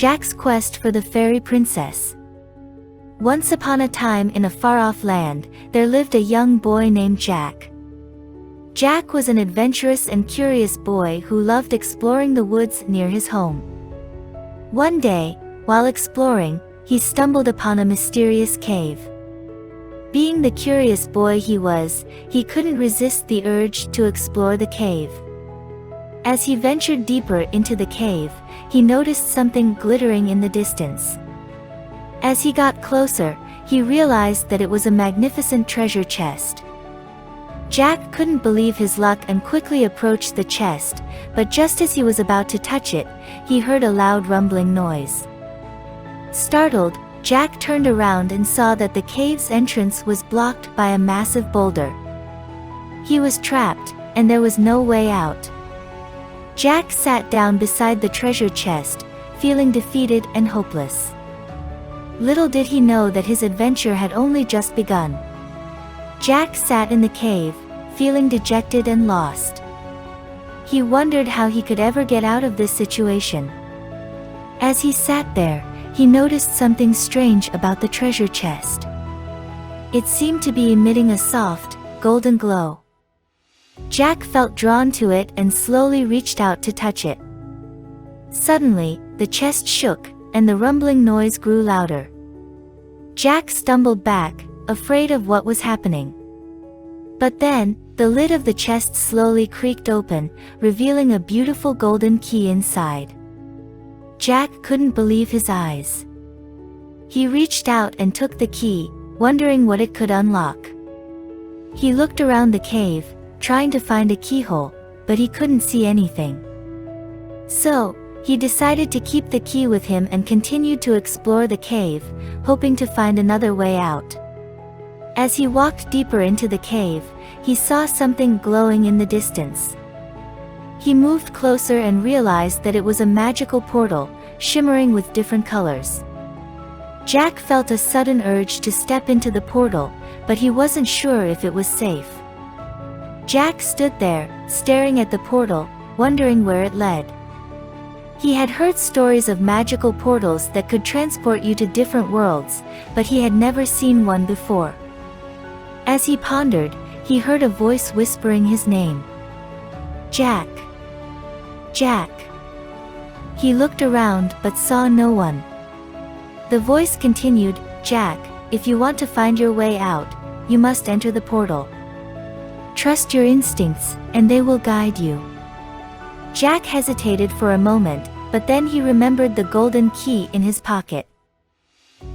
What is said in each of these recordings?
Jack's quest for the fairy princess. Once upon a time in a far-off land, there lived a young boy named Jack. Jack was an adventurous and curious boy who loved exploring the woods near his home. One day, while exploring, he stumbled upon a mysterious cave. Being the curious boy he was, he couldn't resist the urge to explore the cave. As he ventured deeper into the cave, he noticed something glittering in the distance. As he got closer, he realized that it was a magnificent treasure chest. Jack couldn't believe his luck and quickly approached the chest, but just as he was about to touch it, he heard a loud rumbling noise. Startled, Jack turned around and saw that the cave's entrance was blocked by a massive boulder. He was trapped, and there was no way out. Jack sat down beside the treasure chest, feeling defeated and hopeless. Little did he know that his adventure had only just begun. Jack sat in the cave, feeling dejected and lost. He wondered how he could ever get out of this situation. As he sat there, he noticed something strange about the treasure chest. It seemed to be emitting a soft, golden glow. Jack felt drawn to it and slowly reached out to touch it. Suddenly, the chest shook, and the rumbling noise grew louder. Jack stumbled back, afraid of what was happening. But then, the lid of the chest slowly creaked open, revealing a beautiful golden key inside. Jack couldn't believe his eyes. He reached out and took the key, wondering what it could unlock. He looked around the cave, trying to find a keyhole, but he couldn't see anything. So, he decided to keep the key with him and continued to explore the cave, hoping to find another way out. As he walked deeper into the cave, he saw something glowing in the distance. He moved closer and realized that it was a magical portal, shimmering with different colors. Jack felt a sudden urge to step into the portal, but he wasn't sure if it was safe. Jack stood there, staring at the portal, wondering where it led. He had heard stories of magical portals that could transport you to different worlds, but he had never seen one before. As he pondered, he heard a voice whispering his name. Jack. Jack. He looked around but saw no one. The voice continued, Jack, if you want to find your way out, you must enter the portal. Trust your instincts, and they will guide you. Jack hesitated for a moment, but then he remembered the golden key in his pocket.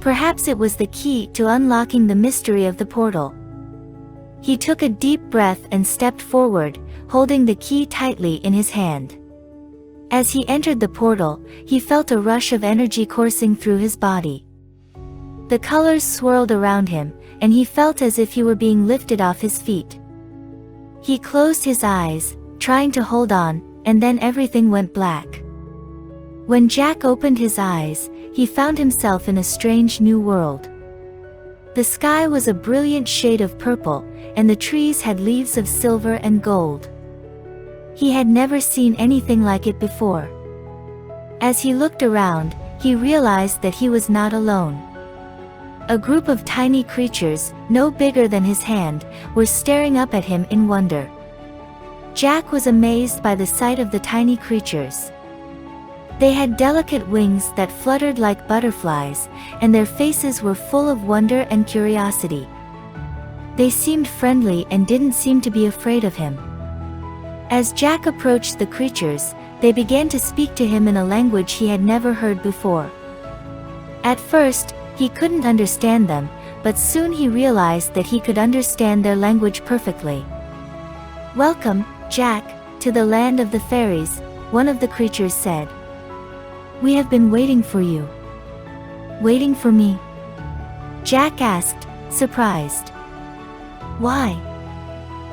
Perhaps it was the key to unlocking the mystery of the portal. He took a deep breath and stepped forward, holding the key tightly in his hand. As he entered the portal, he felt a rush of energy coursing through his body. The colors swirled around him, and he felt as if he were being lifted off his feet. He closed his eyes, trying to hold on, and then everything went black. When Jack opened his eyes, he found himself in a strange new world. The sky was a brilliant shade of purple, and the trees had leaves of silver and gold. He had never seen anything like it before. As he looked around, he realized that he was not alone. A group of tiny creatures, no bigger than his hand, were staring up at him in wonder. Jack was amazed by the sight of the tiny creatures. They had delicate wings that fluttered like butterflies, and their faces were full of wonder and curiosity. They seemed friendly and didn't seem to be afraid of him. As Jack approached the creatures, they began to speak to him in a language he had never heard before. At first, he couldn't understand them, but soon he realized that he could understand their language perfectly. Welcome, Jack, to the land of the fairies, one of the creatures said. We have been waiting for you. Waiting for me? Jack asked, surprised. Why?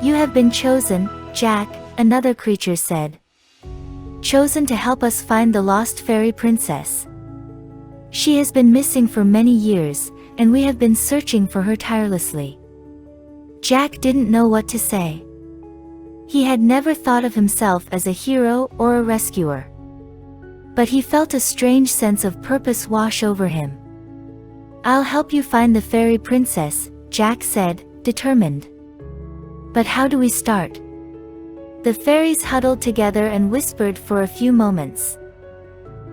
You have been chosen, Jack, another creature said. Chosen to help us find the lost fairy princess. She has been missing for many years, and we have been searching for her tirelessly. Jack didn't know what to say. He had never thought of himself as a hero or a rescuer. But he felt a strange sense of purpose wash over him. "I'll help you find the fairy princess," Jack said, determined. "But how do we start?" The fairies huddled together and whispered for a few moments.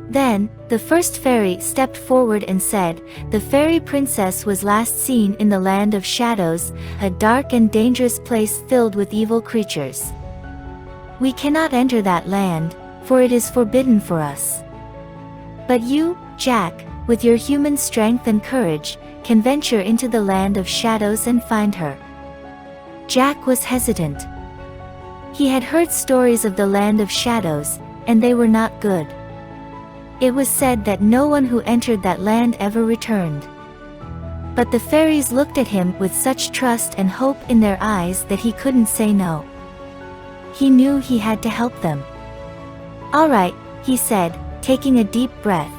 Then, the first fairy stepped forward and said, "The fairy princess was last seen in the land of shadows, a dark and dangerous place filled with evil creatures. We cannot enter that land, for it is forbidden for us. But you, Jack, with your human strength and courage, can venture into the land of shadows and find her." Jack was hesitant. He had heard stories of the land of shadows, and they were not good. It was said that no one who entered that land ever returned. But the fairies looked at him with such trust and hope in their eyes that he couldn't say no. He knew he had to help them. "All right," he said, taking a deep breath.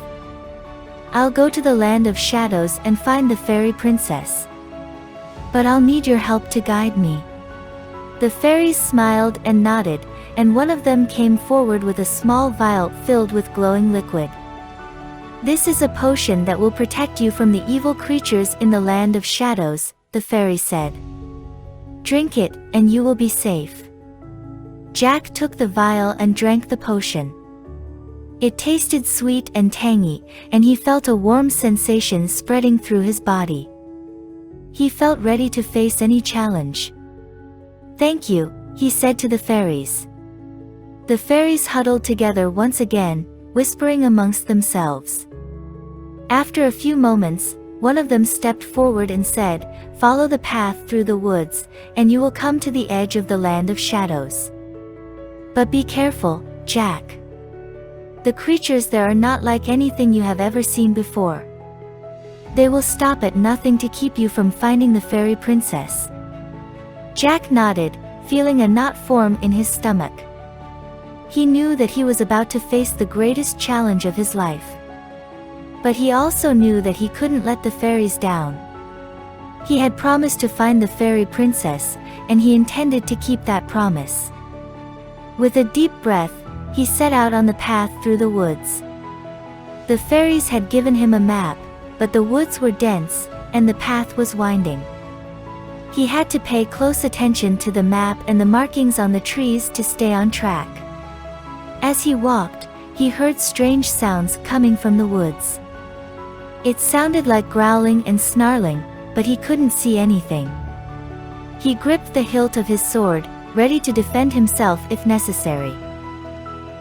"I'll go to the land of shadows and find the fairy princess. But I'll need your help to guide me." The fairies smiled and nodded, and one of them came forward with a small vial filled with glowing liquid. "This is a potion that will protect you from the evil creatures in the land of shadows," the fairy said. "Drink it, and you will be safe." Jack took the vial and drank the potion. It tasted sweet and tangy, and he felt a warm sensation spreading through his body. He felt ready to face any challenge. "Thank you," he said to the fairies. The fairies huddled together once again, whispering amongst themselves. After a few moments, one of them stepped forward and said, "Follow the path through the woods, and you will come to the edge of the land of shadows. But be careful, Jack. The creatures there are not like anything you have ever seen before. They will stop at nothing to keep you from finding the fairy princess." Jack nodded, feeling a knot form in his stomach. He knew that he was about to face the greatest challenge of his life. But he also knew that he couldn't let the fairies down. He had promised to find the fairy princess, and he intended to keep that promise. With a deep breath, he set out on the path through the woods. The fairies had given him a map, but the woods were dense, and the path was winding. He had to pay close attention to the map and the markings on the trees to stay on track. As he walked, he heard strange sounds coming from the woods. It sounded like growling and snarling, but he couldn't see anything. He gripped the hilt of his sword, ready to defend himself if necessary.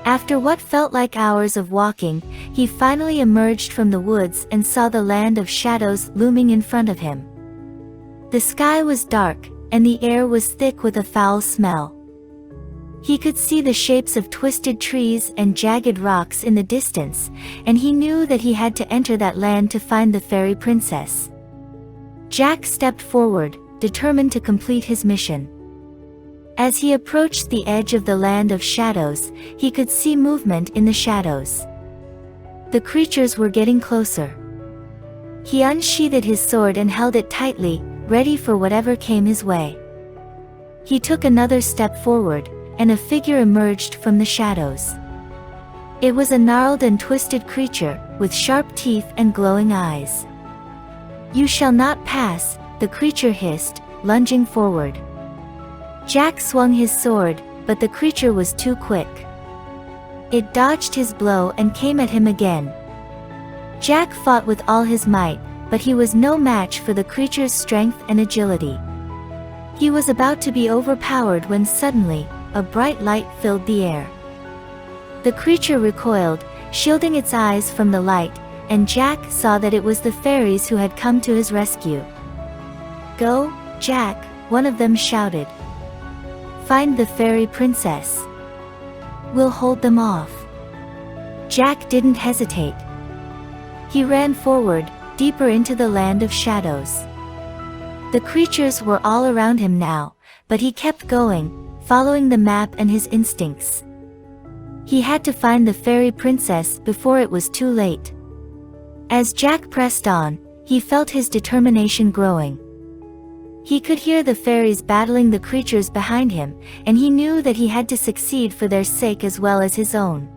After what felt like hours of walking, he finally emerged from the woods and saw the land of shadows looming in front of him. The sky was dark, and the air was thick with a foul smell. He could see the shapes of twisted trees and jagged rocks in the distance, and he knew that he had to enter that land to find the fairy princess. Jack stepped forward, determined to complete his mission. As he approached the edge of the land of shadows, he could see movement in the shadows. The creatures were getting closer. He unsheathed his sword and held it tightly, ready for whatever came his way. He took another step forward, and a figure emerged from the shadows. It was a gnarled and twisted creature, with sharp teeth and glowing eyes. "You shall not pass," the creature hissed, lunging forward. Jack swung his sword, but the creature was too quick. It dodged his blow and came at him again. Jack fought with all his might, but he was no match for the creature's strength and agility. He was about to be overpowered when suddenly, a bright light filled the air. The creature recoiled, shielding its eyes from the light, and Jack saw that it was the fairies who had come to his rescue. "Go, Jack," one of them shouted. "Find the fairy princess. We'll hold them off." Jack didn't hesitate. He ran forward, deeper into the land of shadows. The creatures were all around him now, but he kept going, following the map and his instincts. He had to find the fairy princess before it was too late. As Jack pressed on, he felt his determination growing. He could hear the fairies battling the creatures behind him, and he knew that he had to succeed for their sake as well as his own.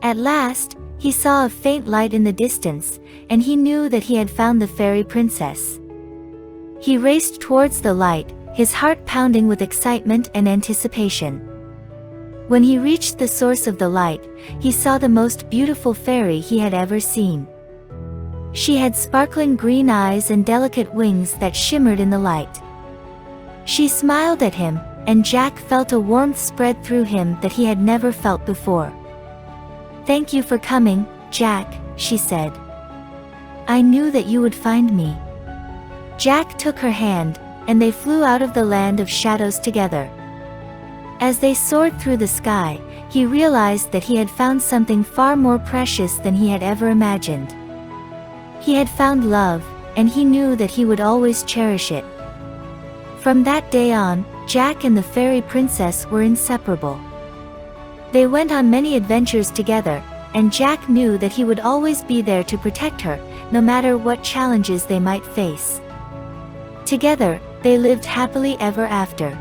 At last, he saw a faint light in the distance, and he knew that he had found the fairy princess. He raced towards the light, his heart pounding with excitement and anticipation. When he reached the source of the light, he saw the most beautiful fairy he had ever seen. She had sparkling green eyes and delicate wings that shimmered in the light. She smiled at him, and Jack felt a warmth spread through him that he had never felt before. "Thank you for coming, Jack," she said. "I knew that you would find me." Jack took her hand, and they flew out of the land of shadows together. As they soared through the sky, he realized that he had found something far more precious than he had ever imagined. He had found love, and he knew that he would always cherish it. From that day on, Jack and the fairy princess were inseparable. They went on many adventures together, and Jack knew that he would always be there to protect her, no matter what challenges they might face. Together, they lived happily ever after.